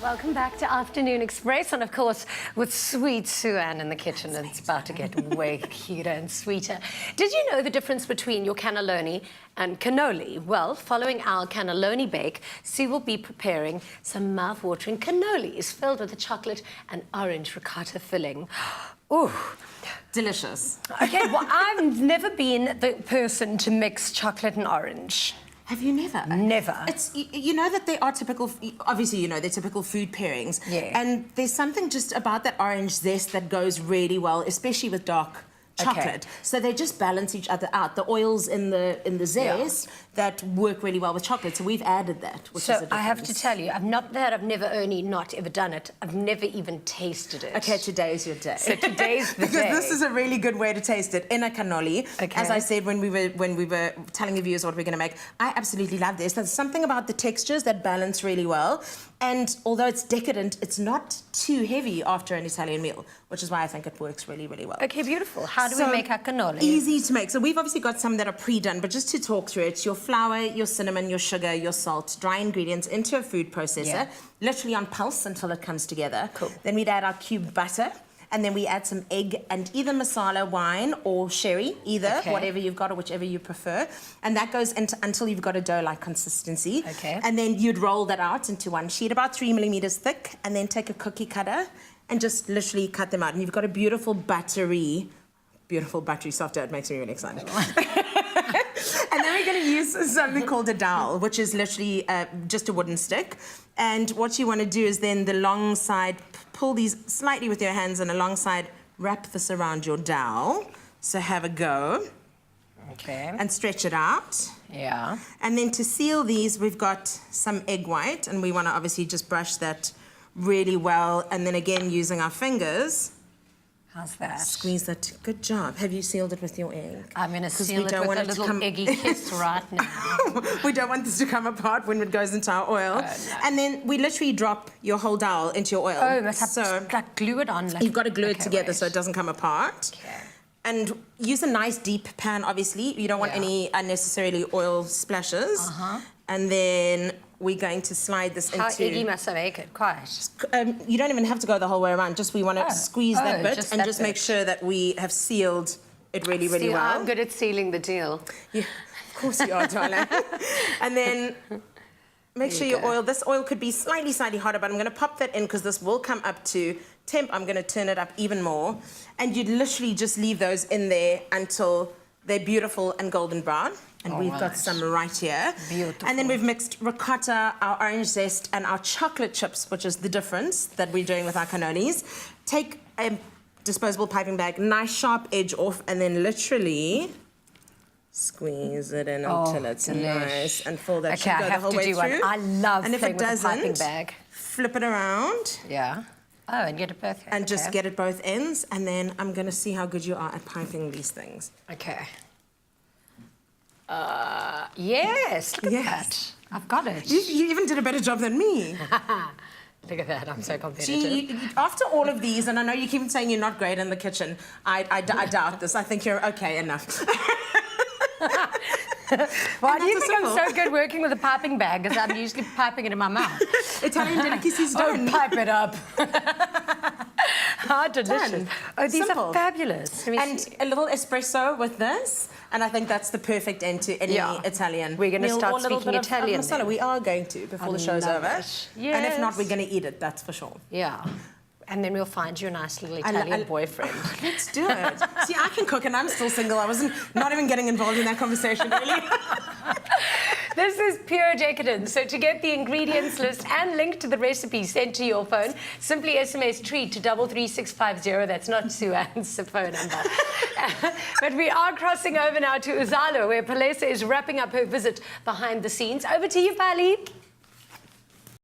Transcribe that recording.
Welcome back to Afternoon Express, and of course, with sweet Sue-Ann in the kitchen, it's about to get way cuter and sweeter. Did you know the difference between your cannelloni and cannoli? Well, following our cannelloni bake, Sue will be preparing some mouth-watering cannolis filled with a chocolate and orange ricotta filling. Ooh. Delicious. Okay, well, I've never been the person to mix chocolate and orange. Have you never? Never. It's, you know that they are typical, obviously you know they're typical food pairings. Yeah. And there's something just about that orange zest that goes really well, especially with dark chocolate. Okay. So they just balance each other out. The oils in the zest that work really well with chocolate. So we've added that, which is a difference. I have to tell you, I've not ever done it. I've never even tasted it. Okay, today is your day. So today's the because day. this is a really good way to taste it in a cannoli. Okay. As I said when we were telling the viewers what we're going to make, I absolutely love this. There's something about the textures that balance really well. And although it's decadent, it's not too heavy after an Italian meal, which is why I think it works really, really well. Okay, beautiful. How do we make our cannoli? Easy to make. So we've obviously got some that are pre-done, but just to talk through it, your flour, your cinnamon, your sugar, your salt, dry ingredients into a food processor, literally on pulse until it comes together. Cool. Then we'd add our cubed butter, and then we add some egg and either masala wine or sherry, whatever you've got or whichever you prefer. And that goes into until you've got a dough-like consistency. Okay. And then you'd roll that out into one sheet, about 3 millimeters thick, and then take a cookie cutter and just literally cut them out. And you've got a beautiful buttery soft dough. It makes me really excited. And then we're going to use something called a dowel, which is literally just a wooden stick. And what you want to do is then the long side, pull these slightly with your hands, and alongside wrap this around your dowel. So have a go. Okay. And stretch it out. Yeah. And then to seal these, we've got some egg white, and we want to obviously just brush that really well. And then again, using our fingers. How's that? Squeeze that. Good job. Have you sealed it with your egg? I'm going to seal it with a little eggy kiss right now. We don't want this to come apart when it goes into our oil. Oh, no. And then we literally drop your whole dowel into your oil. Oh, must have to like glue it on. Like, you've got to glue it together so it doesn't come apart. Okay. And use a nice deep pan, obviously. You don't want any unnecessarily oil splashes. And then we're going to slide this into... How eggy must I make it? Quite. You don't even have to go the whole way around. Just we want to squeeze that bit and just make sure that we have sealed it really, really well. I'm good at sealing the deal. Yeah, of course you are, darling. And then make sure your oil... This oil could be slightly hotter, but I'm going to pop that in because this will come up to temp. I'm going to turn it up even more. And you'd literally just leave those in there until they're beautiful and golden brown. And we've got some right here. Beautiful. And then we've mixed ricotta, our orange zest, and our chocolate chips, which is the difference that we're doing with our cannolis. Take a disposable piping bag, nice sharp edge off, and then literally squeeze it in until it's nice and full that should go the whole way through. I love and if it doesn't, piping bag. Flip it around. Yeah. Oh, and get it both ends. And just get it both ends, and then I'm going to see how good you are at piping these things. Okay. Yes, look at that. I've got it. You even did a better job than me. Look at that, I'm so competitive. After all of these, and I know you keep saying you're not great in the kitchen, I doubt this. I think you're okay enough. Why do you think I'm so good working with a piping bag? Because I'm usually piping it in my mouth. Italian delicacies done. Oh, pipe it up. How delicious. Done. Oh, these Simple. are fabulous. And a little espresso with this, and I think that's the perfect end to any Italian We're going to meal, start speaking Italian. Masala. We are going to before the show's over. Yes. And if not, we're going to eat it, that's for sure. Yeah. And then we'll find you a nice little Italian boyfriend. Let's do it. See, I can cook and I'm still single. I wasn't not even getting involved in that conversation, really. This is pure decadence. So to get the ingredients list and link to the recipe sent to your phone, simply SMS TREAT to 33650. That's not Sue-Ann's phone number. But we are crossing over now to Uzalo, where Palesa is wrapping up her visit behind the scenes. Over to you, Pali.